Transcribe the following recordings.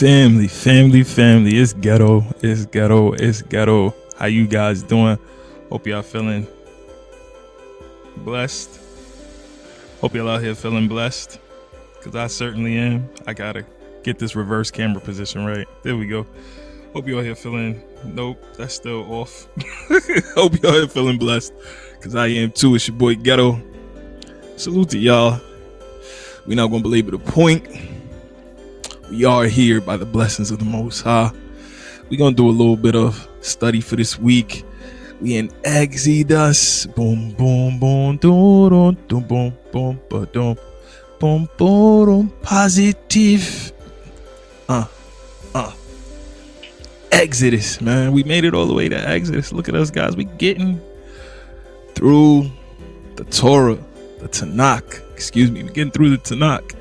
Family. It's ghetto. How you guys doing? Hope y'all feeling blessed. Hope y'all out here feeling blessed, because I certainly am. I gotta get this reverse camera position right. There we go. Hope y'all here feeling, nope, that's still off. Hope y'all here feeling blessed, because I am too. It's your boy Ghetto. Salute to y'all. We're not gonna belabor the point. We are here by the blessings of the Most High. We're gonna do a little bit of study for this week. We in Exodus. Boom, boom, boom, boom, boom, boom, boom, boom, boom, boom, positive. Exodus, man. We made it all the way to Exodus. Look at us, guys. We getting through the Torah, the Tanakh. Excuse me. We're getting through the Tanakh.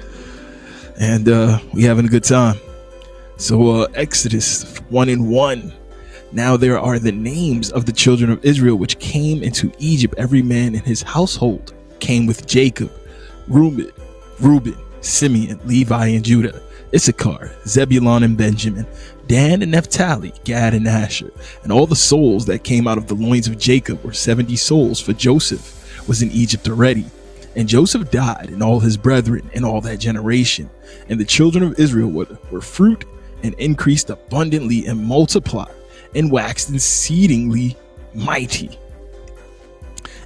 And we having a good time. So Exodus 1:1. Now there are the names of the children of Israel which came into Egypt. Every man in his household came with Jacob, Reuben, Simeon, Levi, and Judah, Issachar, Zebulun, and Benjamin, Dan and Naphtali, Gad and Asher. And all the souls that came out of the loins of Jacob were 70 souls, for Joseph was in Egypt already. And Joseph died, and all his brethren, and all that generation. And the children of Israel were fruit, and increased abundantly, and multiplied, and waxed exceedingly mighty.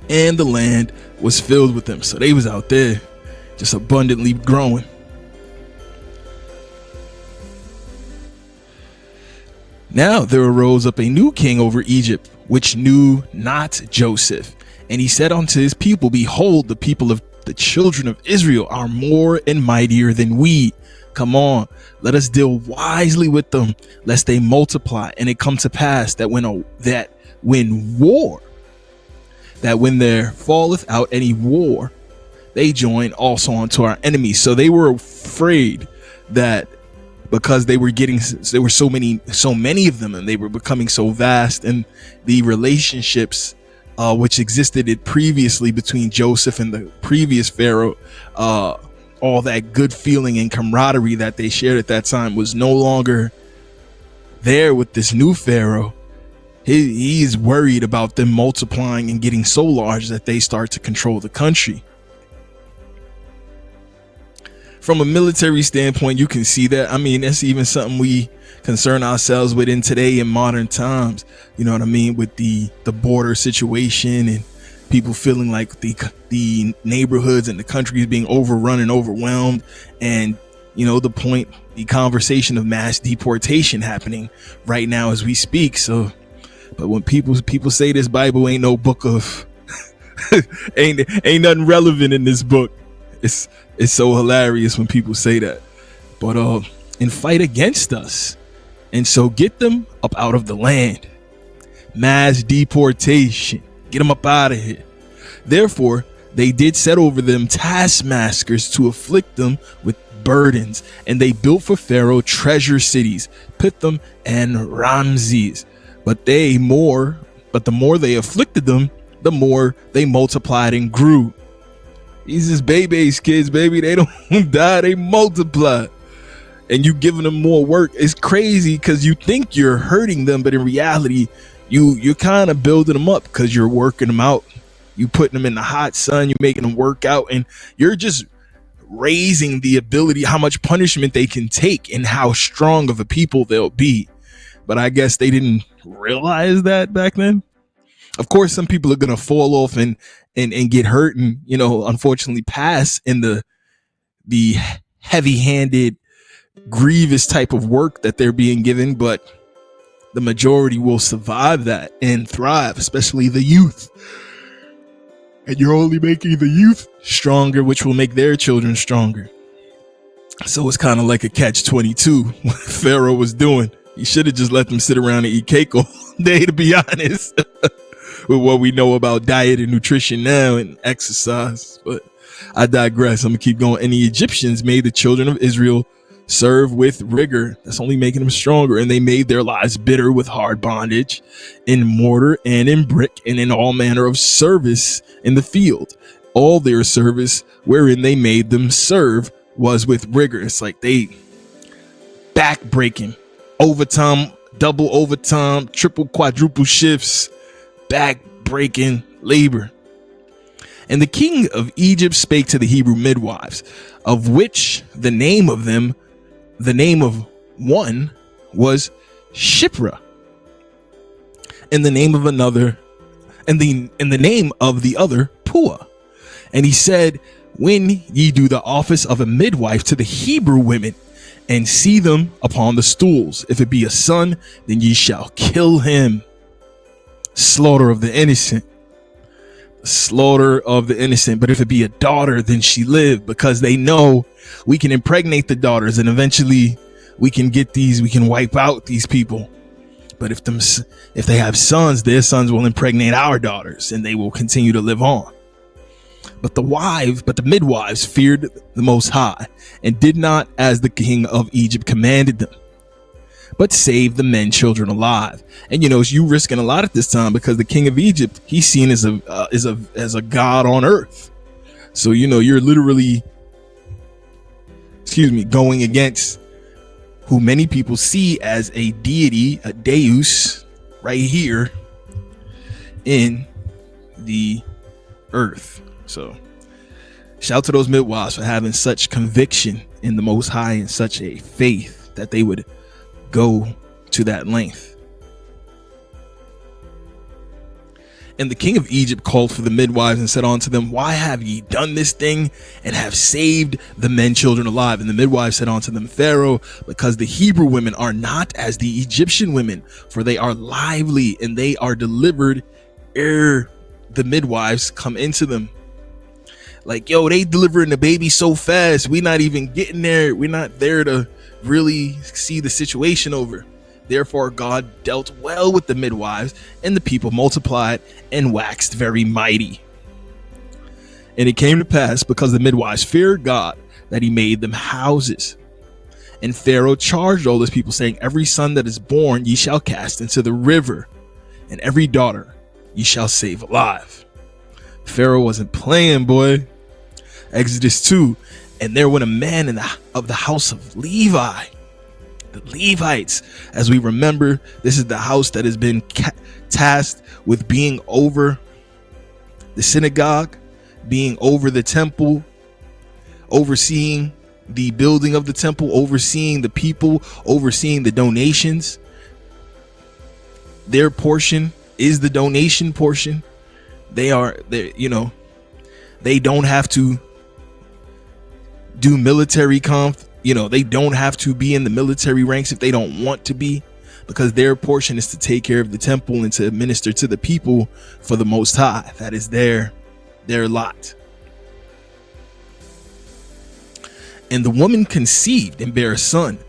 And the land was filled with them. So they was out there just abundantly growing. Now there arose up a new king over Egypt, which knew not Joseph. And he said unto his people, behold, the people of the children of Israel are more and mightier than we. Come on, let us deal wisely with them, lest they multiply. And it come to pass that when there falleth out any war, they join also unto our enemies. So they were afraid that because there were so many of them, and they were becoming so vast, and the relationships which existed previously between Joseph and the previous Pharaoh, all that good feeling and camaraderie that they shared at that time was no longer there with this new Pharaoh. He's worried about them multiplying and getting so large that they start to control the country. From a military standpoint, you can see that. I mean, that's even something we concern ourselves with in today in modern times. You know what I mean? With the border situation and people feeling like the neighborhoods and the country is being overrun and overwhelmed. And, you know, the conversation of mass deportation happening right now as we speak. So, but when people say this Bible ain't no book of, ain't nothing relevant in this book. It's so hilarious when people say that. But and fight against us, and so get them up out of the land. Mass deportation, get them up out of here. Therefore they did set over them taskmasters to afflict them with burdens, and they built for Pharaoh treasure cities, Pithom and Ramses. But the more they afflicted them, the more they multiplied and grew. These is babies, kids, baby. They don't die, they multiply. And you giving them more work. It's crazy because you think you're hurting them, but in reality, you're kind of building them up because you're working them out. You putting them in the hot sun, you're making them work out, and you're just raising the ability, how much punishment they can take and how strong of a people they'll be. But I guess they didn't realize that back then. Of course, some people are going to fall off and get hurt and, you know, unfortunately pass in the heavy-handed, grievous type of work that they're being given. But the majority will survive that and thrive, especially the youth. And you're only making the youth stronger, which will make their children stronger. So it's kind of like a catch-22 what Pharaoh was doing. He should have just let them sit around and eat cake all day, to be honest. With what we know about diet and nutrition now and exercise. But I digress. I'm gonna keep going. And the Egyptians made the children of Israel serve with rigor. That's only making them stronger. And they made their lives bitter with hard bondage in mortar and in brick and in all manner of service in the field. All their service wherein they made them serve was with rigor. It's like they back breaking, overtime, double overtime, triple, quadruple shifts, back breaking labor. And the king of Egypt spake to the Hebrew midwives, of which the name of one was Shiphrah, and the name of another, and the name of the other Puah. And he said, when ye do the office of a midwife to the Hebrew women, and see them upon the stools, if it be a son, then ye shall kill him. Slaughter of the innocent. Slaughter of the innocent. But if it be a daughter, then she live, because they know we can impregnate the daughters and eventually we can wipe out these people. But if they have sons, their sons will impregnate our daughters and they will continue to live on. But the midwives feared the Most High, and did not as the king of Egypt commanded them, but saved the men children alive. And you risking a lot at this time, because the king of Egypt, he's seen as a god on earth. So you're literally, going against who many people see as a deity, a deus, right here in the earth. So shout to those midwives for having such conviction in the Most High and such a faith that they would go to that length. And the king of Egypt called for the midwives and said unto them, why have ye done this thing, and have saved the men children alive? And the midwives said unto them, Pharaoh, because the Hebrew women are not as the Egyptian women, for they are lively, and they are delivered ere the midwives come into them. Like, they delivering the baby so fast, we not even getting there. We're not there to really see the situation over. Therefore God dealt well with the midwives, and the people multiplied and waxed very mighty. And it came to pass, because the midwives feared God, that he made them houses. And Pharaoh charged all his people, saying, every son that is born ye shall cast into the river, and every daughter ye shall save alive. Pharaoh wasn't playing, boy. Exodus 2. And there went a man of the house of Levi. The Levites, as we remember, this is the house that has been tasked with being over the synagogue, being over the temple, overseeing the building of the temple, overseeing the people, overseeing the donations. Their portion is the donation portion. They don't have to do military they don't have to be in the military ranks if they don't want to be, because their portion is to take care of the temple and to minister to the people for the Most High. That is their lot. And the woman conceived and bare a son,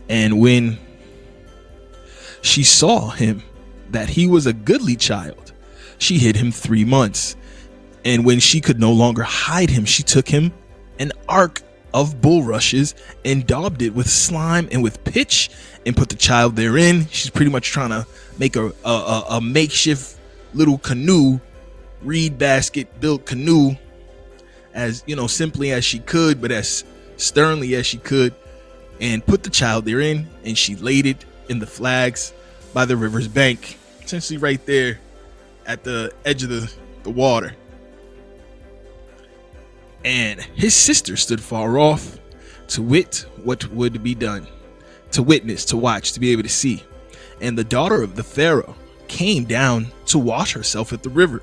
and when she saw him that he was a goodly child, she hid him 3 months. And when she could no longer hide him, she took him an ark of bulrushes and daubed it with slime and with pitch, and put the child therein. She's pretty much trying to make a makeshift little canoe, reed basket built canoe, as simply as she could, but as sternly as she could, and put the child therein. And she laid it in the flags by the river's bank, essentially right there at the edge of the water. And his sister stood far off to wit what would be done, to witness, to watch, to be able to see. And the daughter of the Pharaoh came down to wash herself at the river,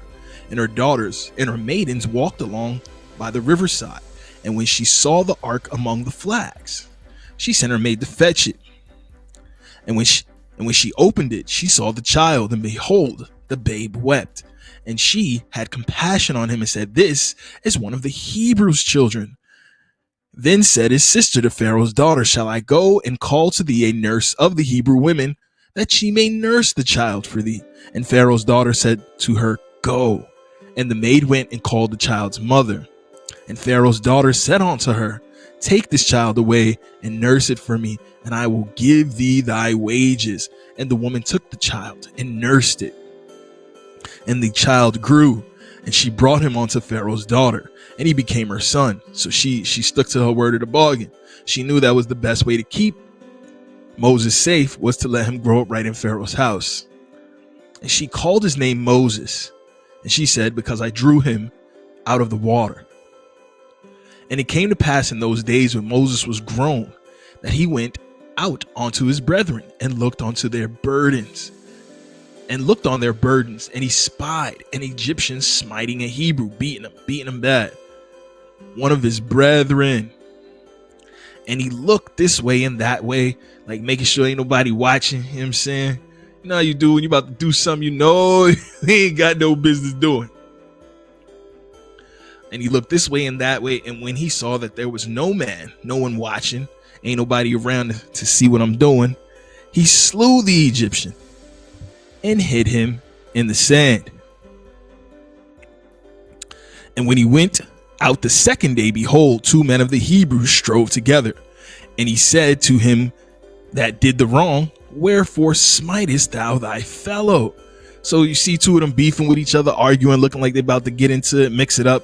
and her daughters and her maidens walked along by the riverside. And when she saw the ark among the flags, she sent her maid to fetch it. And when she opened it, she saw the child, and behold, the babe wept. And she had compassion on him and said, this is one of the Hebrews' children. Then said his sister to Pharaoh's daughter, shall I go and call to thee a nurse of the Hebrew women, that she may nurse the child for thee? And Pharaoh's daughter said to her, go. And the maid went and called the child's mother. And Pharaoh's daughter said unto her, take this child away and nurse it for me, and I will give thee thy wages. And the woman took the child and nursed it. And the child grew, and she brought him unto Pharaoh's daughter, and he became her son. So she stuck to her word of the bargain. She knew that was the best way to keep Moses' safe was to let him grow up right in Pharaoh's house. And she called his name Moses. And she said, because I drew him out of the water. And it came to pass in those days when Moses was grown that he went out unto his brethren and looked onto their burdens and looked on their burdens. And he spied an Egyptian smiting a Hebrew, beating him bad, one of his brethren. And he looked this way and that way, like making sure ain't nobody watching him, saying, you know how you do when you about to do something you know he ain't got no business doing. And he looked this way and that way, and when he saw that there was no one watching, ain't nobody around to see what I'm doing, he slew the Egyptian and hid him in the sand. And when he went out the second day, behold, two men of the Hebrews strove together. And he said to him that did the wrong, wherefore smitest thou thy fellow? So you see two of them beefing with each other, arguing, looking like they're about to get into it, mix it up,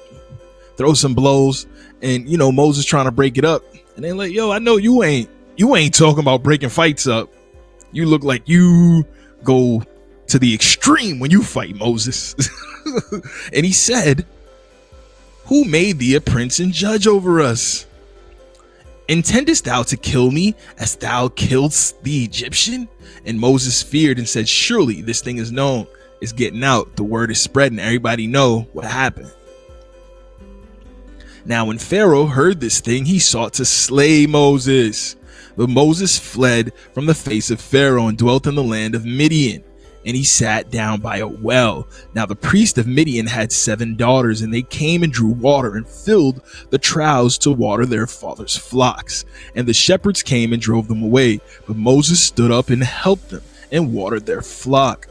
throw some blows. And you know, Moses trying to break it up, and they're like, yo, I know you ain't talking about breaking fights up. You look like you go to the extreme when you fight, Moses. And he said, who made thee a prince and judge over us? Intendest thou to kill me as thou killedst the Egyptian? And Moses feared and said, surely this thing is known, it's getting out, the word is spreading, everybody know what happened. Now when Pharaoh heard this thing, he sought to slay Moses. But Moses fled from the face of Pharaoh and dwelt in the land of Midian. And he sat down by a well. Now the priest of Midian had 7 daughters, and they came and drew water and filled the troughs to water their father's flocks. And the shepherds came and drove them away. But Moses stood up and helped them and watered their flock.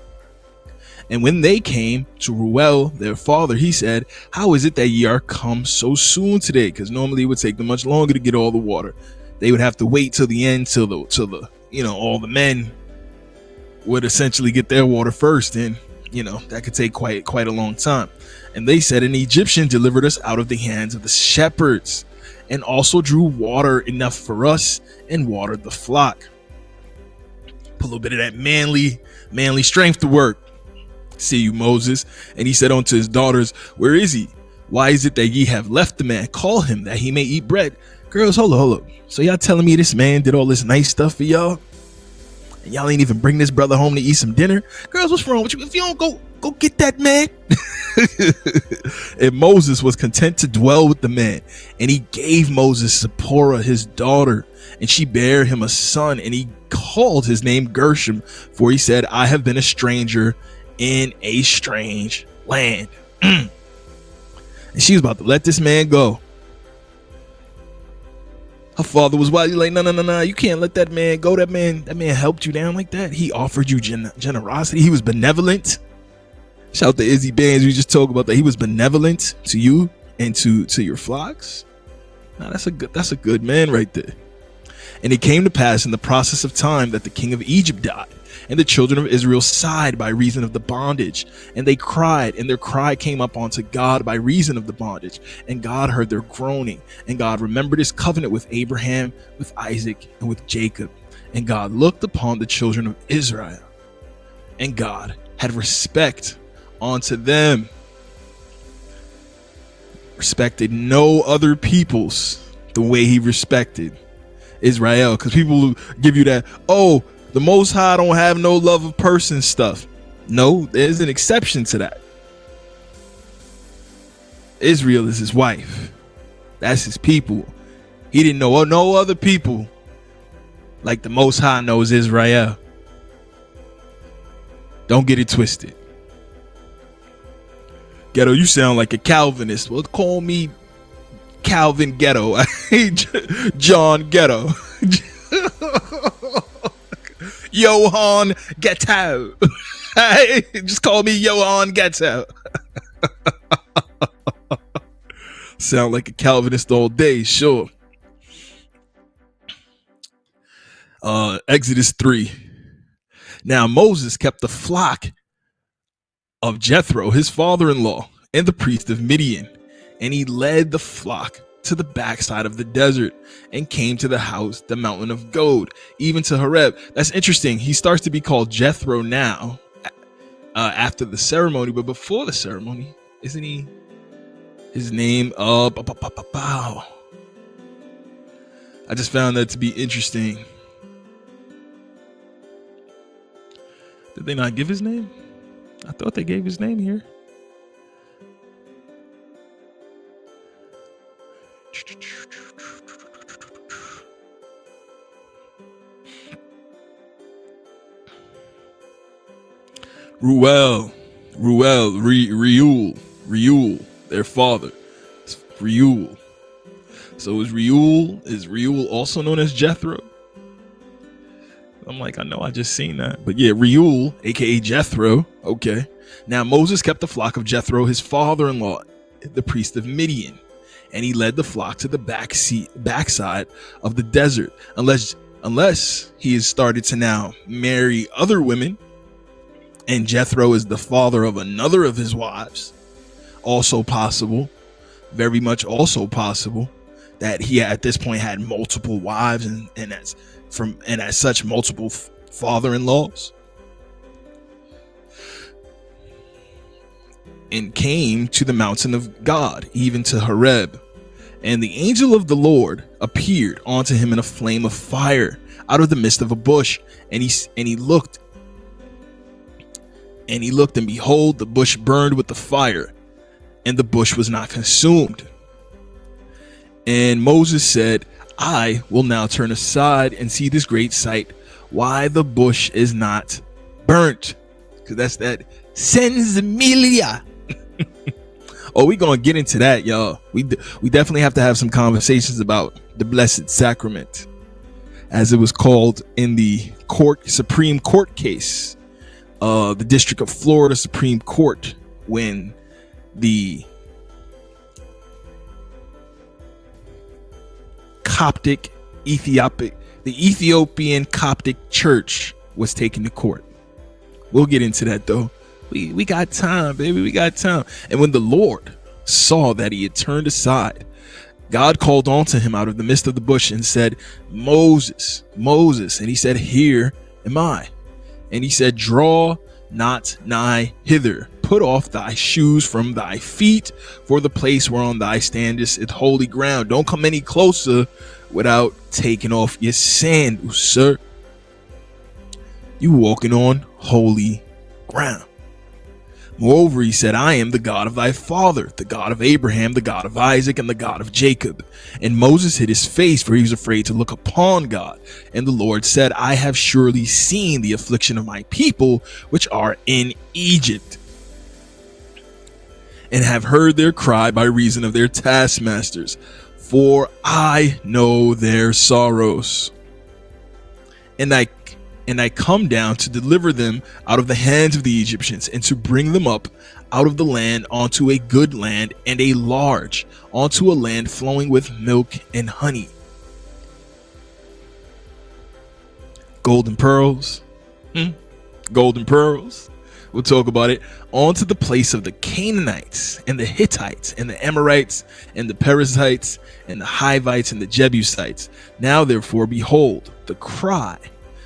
And when they came to Reuel, their father, he said, how is it that ye are come so soon today? Because normally it would take them much longer to get all the water. They would have to wait till the end, till the all the men would essentially get their water first, and that could take quite a long time. And they said, an Egyptian delivered us out of the hands of the shepherds, and also drew water enough for us and watered the flock. Put a little bit of that manly strength to work. See you, Moses. And he said unto his daughters, where is he? Why is it that ye have left the man? Call him that he may eat bread. Girls, hold up. So y'all telling me this man did all this nice stuff for y'all, and y'all ain't even bring this brother home to eat some dinner? Girls, what's wrong with you? If you don't go get that man. And Moses was content to dwell with the man, and he gave Moses Zipporah his daughter, and she bare him a son, and he called his name Gershom, for he said, I have been a stranger in a strange land. And she was about to let this man go. Her father was wise. He's like, no, you can't let that man go. That man helped you down like that. He offered you generosity. He was benevolent. Shout out to Izzy Bands. We just talked about that. He was benevolent to you and to your flocks. Now that's a good man right there. And it came to pass in the process of time that the king of Egypt died, and the children of Israel sighed by reason of the bondage, and they cried, and their cry came up unto God by reason of the bondage, and God heard their groaning. And God remembered his covenant with Abraham, with Isaac, and with Jacob. And God looked upon the children of Israel, and God had respect unto them. Respected no other peoples the way he respected Israel. Because people give you that, oh, the Most High don't have no love of person stuff. No, there's an exception to that. Israel is his wife. That's his people. He didn't know no other people like the Most High knows Israel. Don't get it twisted. Ghetto, you sound like a Calvinist. Well, call me Calvin Ghetto. I hate John Ghetto. Johann Ghetto. Just call me Johann Ghetto. Sound like a Calvinist all day, sure. Exodus 3. Now Moses kept the flock of Jethro, his father-in-law, and the priest of Midian, and he led the flock to the backside of the desert and came to the mountain of gold, even to Horeb. That's interesting. He starts to be called Jethro now, after the ceremony, but before the ceremony, isn't he? His name, I just found that to be interesting. Did they not give his name? I thought they gave his name here. Reuel, their father. It's Reuel. So is Reuel also known as Jethro? I'm like, I know I just seen that. But yeah, Reuel, aka Jethro. Okay. Now Moses kept the flock of Jethro, his father-in-law, the priest of Midian, and he led the flock to the backside of the desert, unless he has started to now marry other women, and Jethro is the father of another of his wives. Also possible, very much also possible, that he at this point had multiple wives and as such multiple father-in-laws, and came to the mountain of God, even to Horeb. And the angel of the Lord appeared unto him in a flame of fire out of the midst of a bush. And he looked, and behold, the bush burned with the fire, and the bush was not consumed. And Moses said, I will now turn aside and see this great sight, why the bush is not burnt. Because that's that sensimilia. Oh, we gonna get into that, y'all. We definitely have to have some conversations about the Blessed Sacrament, as it was called in the Supreme Court case, the District of Florida Supreme Court, when the Ethiopian Coptic Church was taken to court. We'll get into that though. We got time, baby. We got time. And when the Lord saw that he had turned aside, God called unto him out of the midst of the bush and said, Moses, Moses. And he said, Here am I. And he said, Draw not nigh hither. Put off thy shoes from thy feet, for the place whereon thou standest is holy ground. Don't come any closer without taking off your sandals, sir. You walking on holy ground. Moreover, he said, I am the God of thy father, the God of Abraham, the God of Isaac, and the God of Jacob. And Moses hid his face, for he was afraid to look upon God. And the Lord said, I have surely seen the affliction of my people, which are in Egypt, and have heard their cry by reason of their taskmasters, for I know their sorrows. And I come down to deliver them out of the hands of the Egyptians, and to bring them up out of the land onto a good land, and a large, onto a land flowing with milk and honey. Golden pearls. Golden pearls. We'll talk about it. Onto the place of the Canaanites, and the Hittites, and the Amorites, and the Perizzites, and the Hivites, and the Jebusites. Now therefore, behold, the cry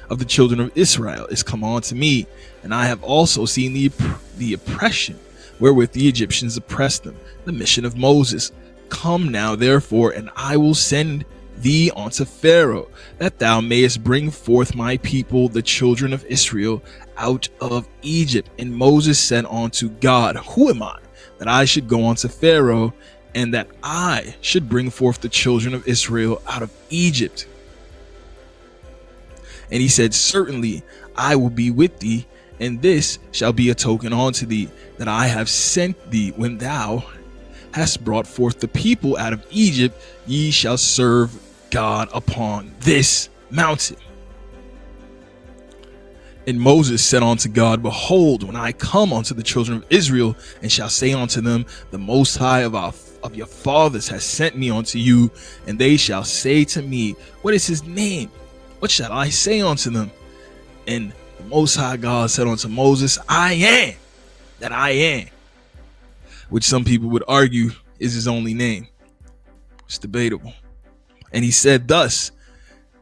of the children of Israel is come on to me, and I have also seen the oppression wherewith the Egyptians oppressed them, the mission of Moses. Come now therefore, and I will send thee unto Pharaoh, that thou mayest bring forth my people, the children of Israel, out of Egypt. And Moses said unto God, Who am I, that I should go unto Pharaoh, and that I should bring forth the children of Israel out of Egypt? And he said, Certainly I will be with thee, and this shall be a token unto thee, that I have sent thee. When thou hast brought forth the people out of Egypt, ye shall serve God upon this mountain. And Moses said unto God, Behold, when I come unto the children of Israel, and shall say unto them, The Most High of your fathers has sent me unto you, and they shall say to me, What is his name? What shall I say unto them? And the Most High God said unto Moses, I am that I am, which some people would argue is his only name. It's debatable. And he said, thus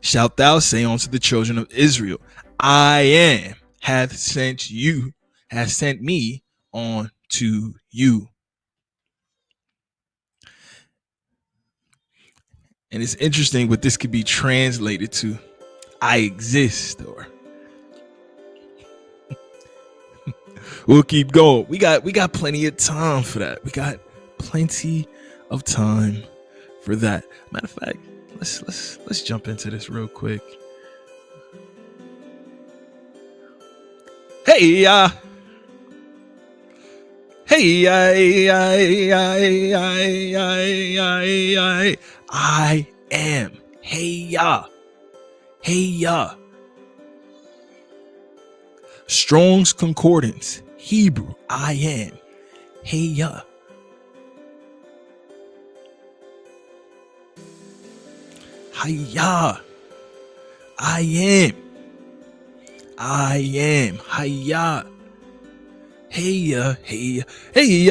shalt thou say unto the children of Israel, I am hath sent me on to you. And it's interesting what this could be translated to. I exist, or we'll keep going. We got plenty of time for that. We got plenty of time for that. Matter of fact, let's jump into this real quick. Hey, I am. Hey, ya. Strong's Concordance, Hebrew, I am. Hey, ya. Hiya. I am. Hiya. Hey, ya. Hey, ya.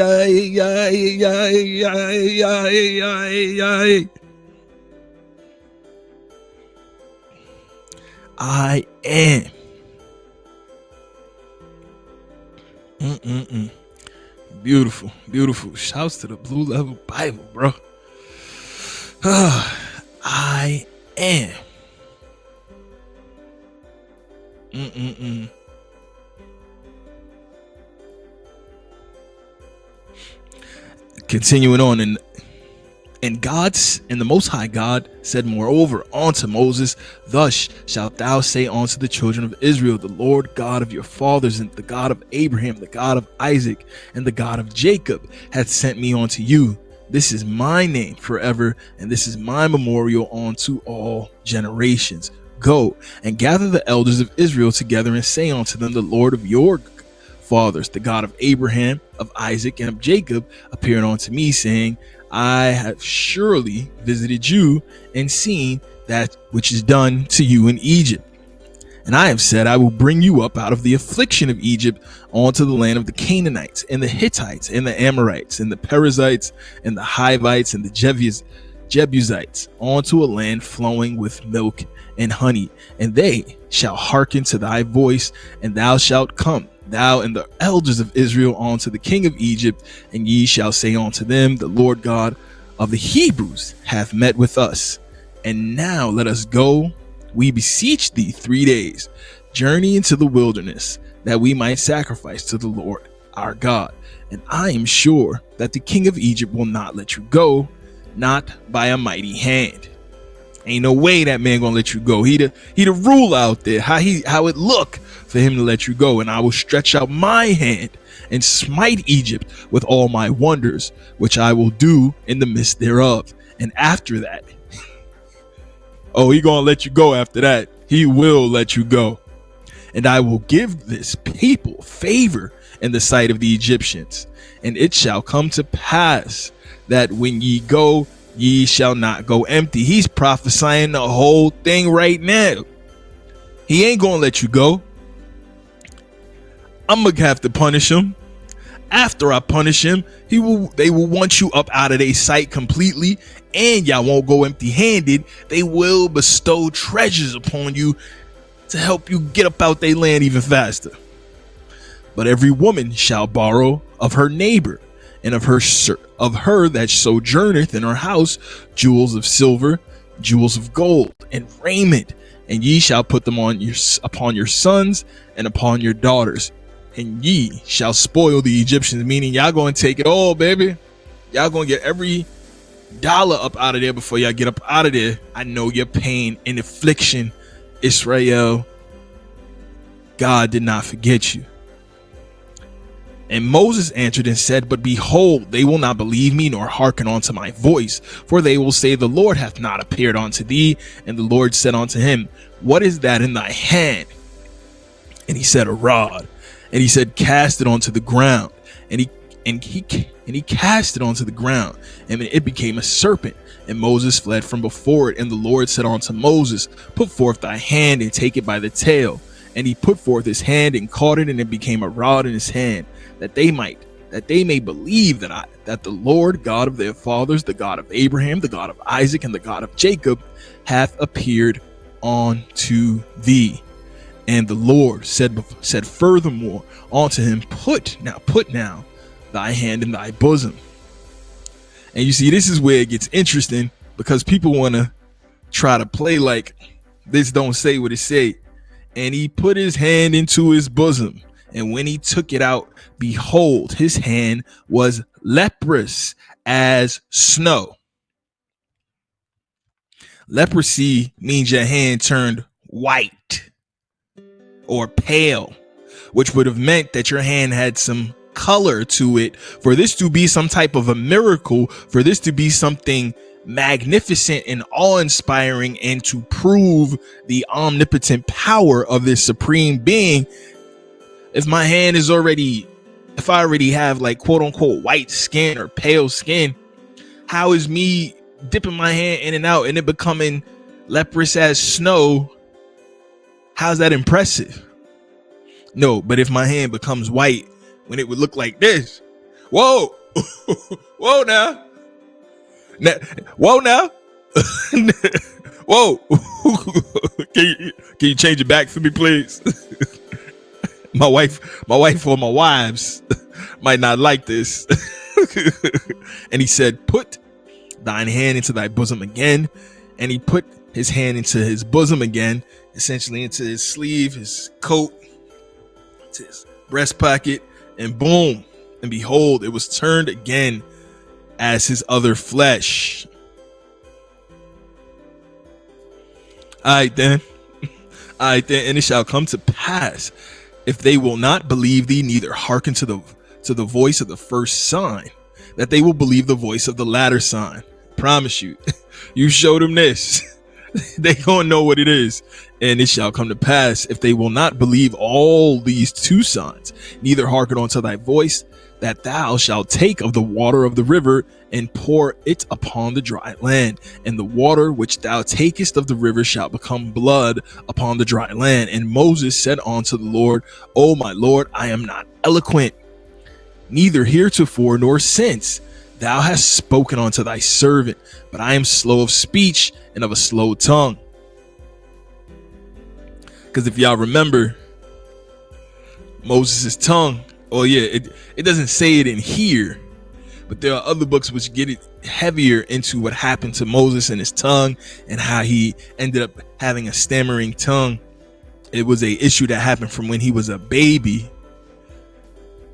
I am. Beautiful, beautiful. Shouts to the Blue Level Bible, bro. I am. Continuing on, and the Most High God said moreover unto Moses, thus shalt thou say unto the children of Israel, the Lord God of your fathers, and the God of Abraham, the God of Isaac, and the God of Jacob hath sent me unto you. This is my name forever, and this is my memorial unto all generations. Go and gather the elders of Israel together, and say unto them, the Lord of your fathers, the God of Abraham, of Isaac, and of Jacob, appeared unto me, saying, I have surely visited you and seen that which is done to you in Egypt. And I have said, I will bring you up out of the affliction of Egypt onto the land of the Canaanites, and the Hittites, and the Amorites, and the Perizzites, and the Hivites, and the Jebusites, onto a land flowing with milk and honey. And they shall hearken to thy voice, and thou shalt come, thou and the elders of Israel, unto the king of Egypt, and ye shall say unto them, the Lord God of the Hebrews hath met with us. And now let us go, we beseech thee, 3 days journey into the wilderness, that we might sacrifice to the Lord our God. And I am sure that the king of Egypt will not let you go, not by a mighty hand. Ain't no way that man gonna let you go. He the rule out there. How it look for him to let you go. And I will stretch out my hand and smite Egypt with all my wonders, which I will do in the midst thereof. And after that, oh, he gonna let you go after that. He will let you go. And I will give this people favor in the sight of the Egyptians. And it shall come to pass that when ye go, ye shall not go empty. He's prophesying the whole thing right now. He ain't gonna let you go. I'm gonna have to punish him. After I punish him, they will want you up out of their sight completely, and y'all won't go empty-handed. They will bestow treasures upon you to help you get up out their land even faster. But every woman shall borrow of her neighbor, and of her that sojourneth in her house, jewels of silver, jewels of gold, and raiment, and ye shall put them upon your sons and upon your daughters, and ye shall spoil the Egyptians. Meaning y'all gonna take it all, baby. Y'all gonna get every dollar up out of there before y'all get up out of there. I know your pain and affliction, Israel. God did not forget you. And Moses answered and said, but behold, they will not believe me, nor hearken unto my voice. For they will say, the Lord hath not appeared unto thee. And the Lord said unto him, what is that in thy hand? And he said, a rod. And he said, cast it onto the ground. And he cast it onto the ground, and it became a serpent. And Moses fled from before it. And the Lord said unto Moses, put forth thy hand and take it by the tail. And he put forth his hand and caught it, and it became a rod in his hand, that they may believe that that the Lord God of their fathers, the God of Abraham, the God of Isaac, and the God of Jacob, hath appeared unto thee. And the Lord said furthermore unto him, put now thy hand in thy bosom. And you see, this is where it gets interesting, because people want to try to play like this don't say what it say. And he put his hand into his bosom, and when he took it out, behold, his hand was leprous as snow. Leprosy means your hand turned white or pale, which would have meant that your hand had some color to it. For this to be some type of a miracle, for this to be something magnificent and awe-inspiring, and to prove the omnipotent power of this supreme being, if I already have like quote unquote white skin or pale skin, how is me dipping my hand in and out and it becoming leprous as snow? How's that impressive? No, but if my hand becomes white, when it would look like this, whoa, whoa now, whoa now, whoa, can you change it back for me, please? My wife or my wives might not like this. And he said, put thine hand into thy bosom again. And he put his hand into his bosom again, essentially into his sleeve, his coat, to his breast pocket, and boom, and behold, it was turned again as his other flesh. All right then, and it shall come to pass, if they will not believe thee, neither hearken to the voice of the first sign, that they will believe the voice of the latter sign. Promise you, you show them this, they gonna know what it is. And it shall come to pass, if they will not believe all these two signs, neither hearken unto thy voice, that thou shalt take of the water of the river and pour it upon the dry land, and the water which thou takest of the river shall become blood upon the dry land. And Moses said unto the Lord, O my Lord, I am not eloquent, neither heretofore nor since thou hast spoken unto thy servant, but I am slow of speech and of a slow tongue. Because if y'all remember, Moses' tongue, it doesn't say it in here, but there are other books which get it heavier into what happened to Moses and his tongue, and how he ended up having a stammering tongue. It was a issue that happened from when he was a baby.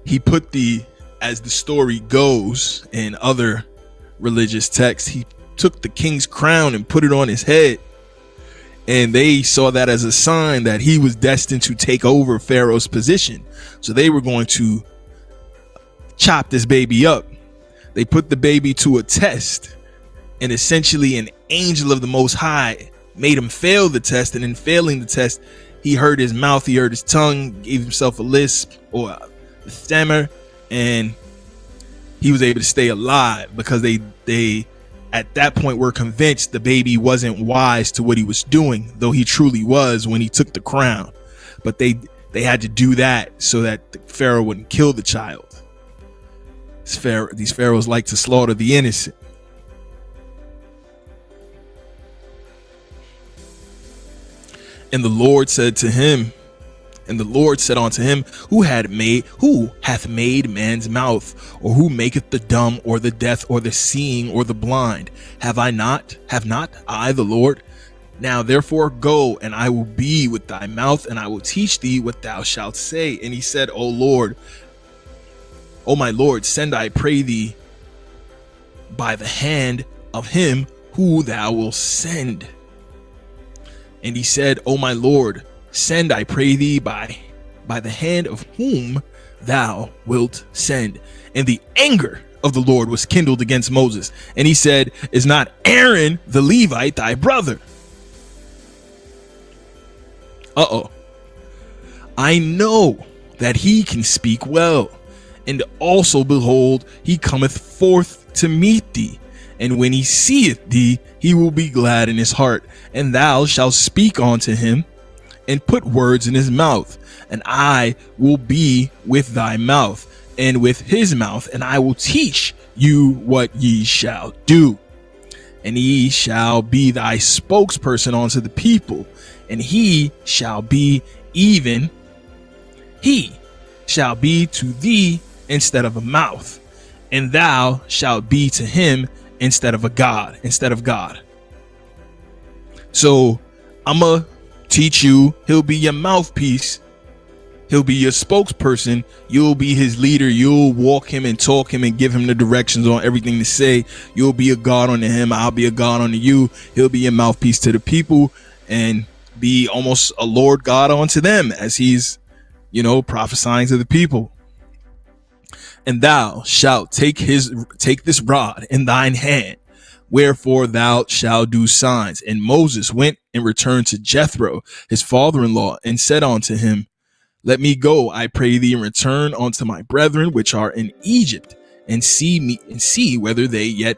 He put as the story goes in other religious texts, he took the king's crown and put it on his head. And they saw that as a sign that he was destined to take over Pharaoh's position. So they were going to chop this baby up. They put the baby to a test, and essentially an angel of the Most High made him fail the test. And in failing the test, he hurt his mouth, he hurt his tongue, gave himself a lisp or a stammer, and he was able to stay alive, because they at that point were convinced the baby wasn't wise to what he was doing, though he truly was when he took the crown. But they had to do that so that the Pharaoh wouldn't kill the child. These pharaohs like to slaughter the innocent. And the Lord said unto him, who hath made man's mouth, or who maketh the dumb, or the deaf, or the seeing, or the blind? Have not I the Lord? Now therefore go, and I will be with thy mouth, and I will teach thee what thou shalt say. And he said, O my Lord, send, I pray thee, by the hand of him who thou wilt send. And he said, O my Lord, send, I pray thee, by the hand of whom thou wilt send. And the anger of the Lord was kindled against Moses. And he said, is not Aaron the Levite thy brother? I know that he can speak well. And also, behold, he cometh forth to meet thee. And when he seeth thee, he will be glad in his heart. And thou shalt speak unto him, and put words in his mouth. And I will be with thy mouth, and with his mouth, and I will teach you what ye shall do. And he shall be thy spokesperson unto the people, and he shall be even he shall be to thee instead of a mouth, and thou shalt be to him instead of God. So I'ma teach you, he'll be your mouthpiece, he'll be your spokesperson, you'll be his leader, you'll walk him and talk him and give him the directions on everything to say. You'll be a God unto him, I'll be a God unto you. He'll be your mouthpiece to the people and be almost a Lord God unto them as he's, prophesying to the people. And thou shalt take this rod in thine hand, wherefore thou shalt do signs. And Moses went and returned to Jethro, his father-in-law, and said unto him, let me go, I pray thee, and return unto my brethren which are in Egypt, and see whether they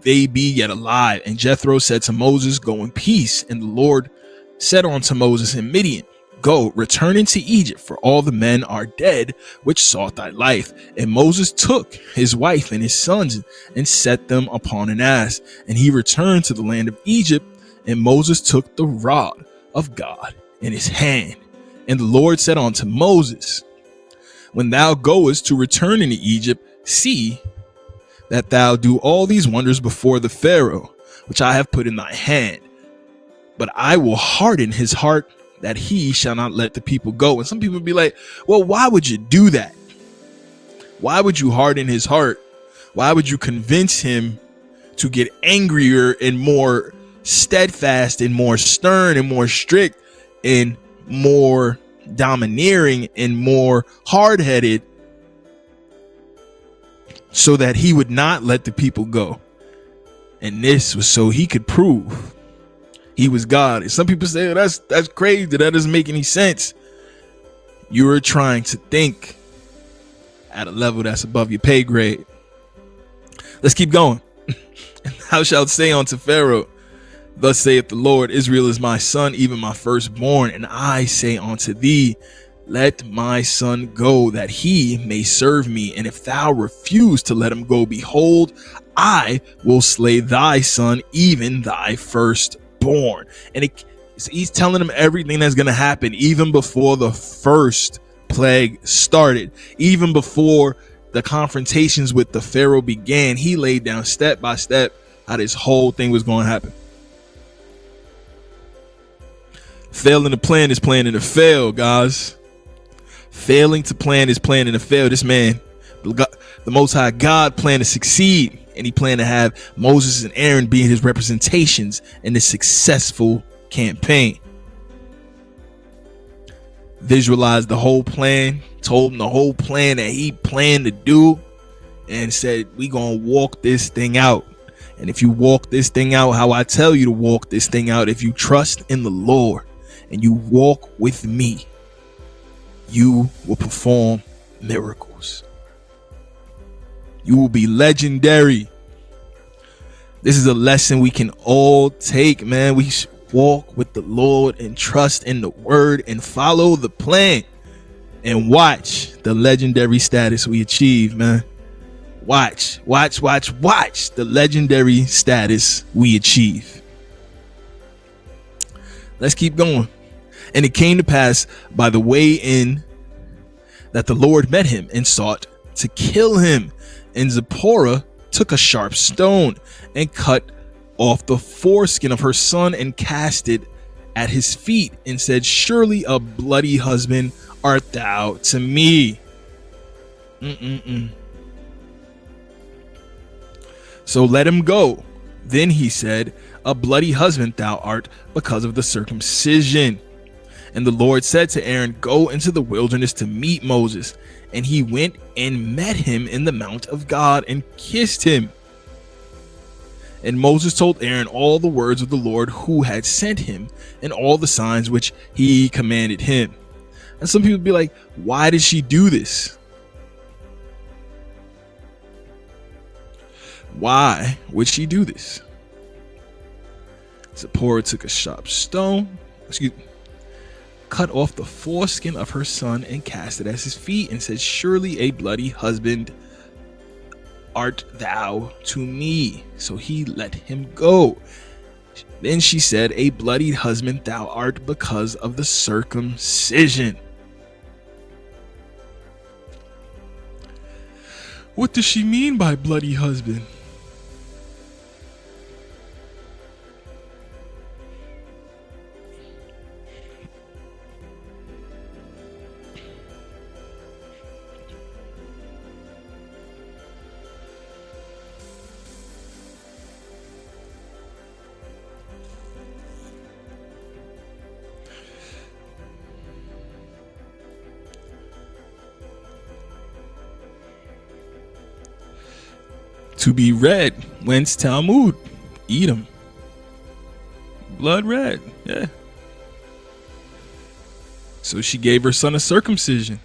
be yet alive. And Jethro said to Moses, go in peace. And the Lord said unto Moses in Midian, go, return into Egypt, for all the men are dead which sought thy life. And Moses took his wife and his sons and set them upon an ass, and he returned to the land of Egypt. And Moses took the rod of God in his hand. And the Lord said unto Moses, when thou goest to return into Egypt, see that thou do all these wonders before the Pharaoh, which I have put in thy hand. But I will harden his heart, that he shall not let the people go. And some people be like, well, why would you do that? Why would you harden his heart? Why would you convince him to get angrier and more steadfast and more stern and more strict and more domineering and more hard-headed, so that he would not let the people go? And this was so he could prove he was God. And some people say, that's crazy, that doesn't make any sense. You are trying to think at a level that's above your pay grade. Let's keep going. And thou shalt say unto Pharaoh, thus saith the Lord, Israel is my son, even my firstborn. And I say unto thee, let my son go, that he may serve me. And if thou refuse to let him go, behold, I will slay thy son, even thy firstborn. And he's telling him everything that's going to happen, even before the first plague started, even before the confrontations with the Pharaoh began. He laid down step by step how this whole thing was going to happen. Failing to plan is planning to fail, guys. Failing to plan is planning to fail. This man, the Most High God, planned to succeed, and he planned to have Moses and Aaron being his representations in this successful campaign. Visualized the whole plan, told him the whole plan that he planned to do, and said, we gonna walk this thing out. And if you walk this thing out how I tell you to walk this thing out, if you trust in the Lord and you walk with me, you will perform miracles. You will be legendary. This is a lesson we can all take, man. We should walk with the Lord and trust in the word and follow the plan and watch the legendary status we achieve, man. Watch the legendary status we achieve. Let's keep going. And it came to pass by the way in that the Lord met him and sought to kill him. And Zipporah took a sharp stone and cut off the foreskin of her son and cast it at his feet and said, surely a bloody husband art thou to me. So let him go. Then he said, a bloody husband thou art because of the circumcision. And the Lord said to Aaron, go into the wilderness to meet Moses. And he went and met him in the mount of God and kissed him. And Moses told Aaron all the words of the Lord who had sent him and all the signs which he commanded him. And some people be like, why did she do this? Why would she do this? Zipporah took a sharp stone, cut off the foreskin of her son and cast it at his feet and said, surely a bloody husband art thou to me? So he let him go. Then she said, a bloodied husband thou art because of the circumcision. What does she mean by bloody husband? To be red, whence Talmud, Edom. Blood red, yeah. So she gave her son a circumcision.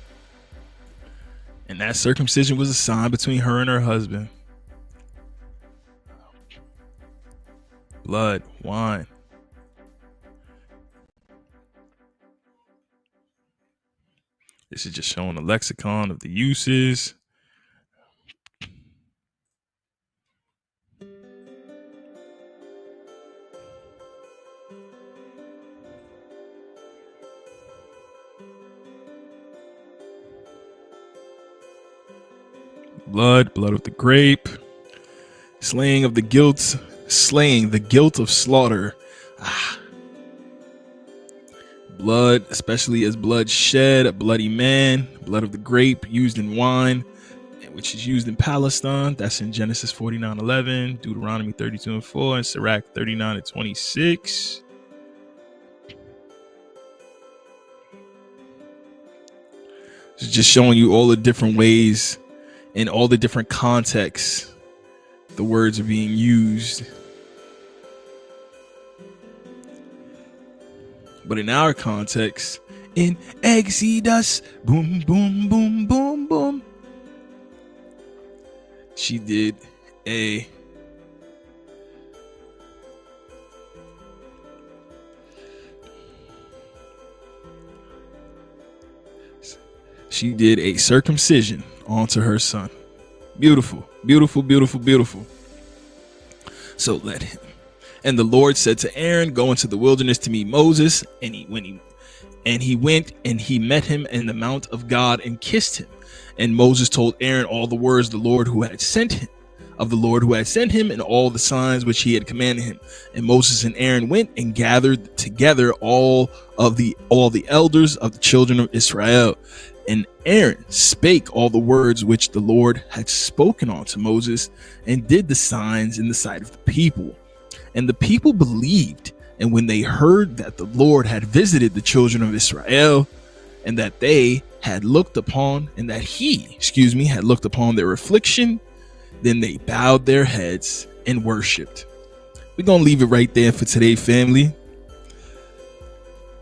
And that circumcision was a sign between her and her husband. Blood, wine. This is just showing a lexicon of the uses. Blood of the grape. Slaying the guilt of slaughter. Blood, especially as blood shed, a bloody man. Blood of the grape used in wine, which is used in Palestine. That's in Genesis 49:11, Deuteronomy 32:4, and Sirach 39:26. It's just showing you all the different ways and all the different contexts the words are being used. But in our context, in Exodus, boom, boom, boom, boom, boom, she did a circumcision onto her son. Beautiful, beautiful, beautiful, beautiful. So let him. And the Lord said to Aaron, go into the wilderness to meet Moses. And he went and he met him in the mount of God and kissed him. And Moses told Aaron all the words of the Lord who had sent him, and all the signs which he had commanded him. And Moses and Aaron went and gathered together all the elders of the children of Israel. And Aaron spake all the words which the Lord had spoken unto Moses, and did the signs in the sight of the people. And the people believed. And when they heard that the Lord had visited the children of Israel, and that they had looked upon, had looked upon their affliction, then they bowed their heads and worshiped. We're going to leave it right there for today, family.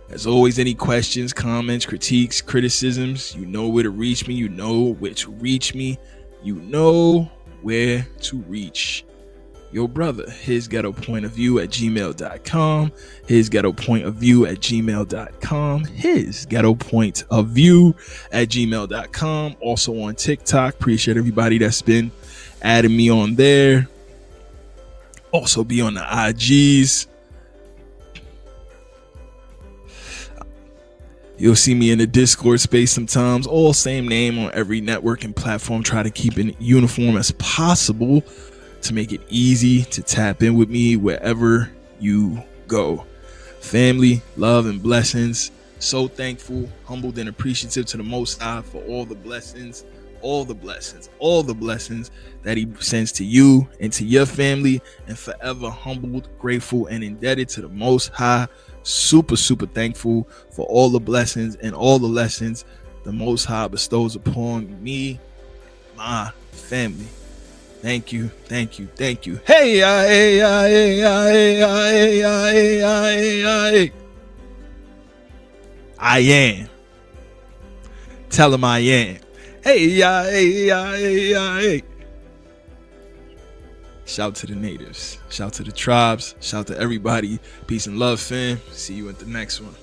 As always, any questions, comments, critiques, criticisms, you know where to reach me. You know where to reach me. You know where to reach your brother. His ghetto point of view at gmail.com. His ghetto point of view at gmail.com. His ghetto point of view at gmail.com. Also on TikTok. Appreciate everybody that's been adding me on there. Also be on the IGs. You'll see me in the Discord space sometimes. All same name on every network and platform. Try to keep it uniform as possible to make it easy to tap in with me wherever you go. Family, love, and blessings. So thankful, humbled, and appreciative to the Most High for all the blessings that he sends to you and to your family, and forever humbled, grateful, and indebted to the Most High. Super thankful for all the blessings and all the lessons the Most High bestows upon me, my family. Thank you. Hey, I am. Tell him I am. Hey. Shout to the natives. Shout to the tribes. Shout to everybody. Peace and love, fam. See you at the next one.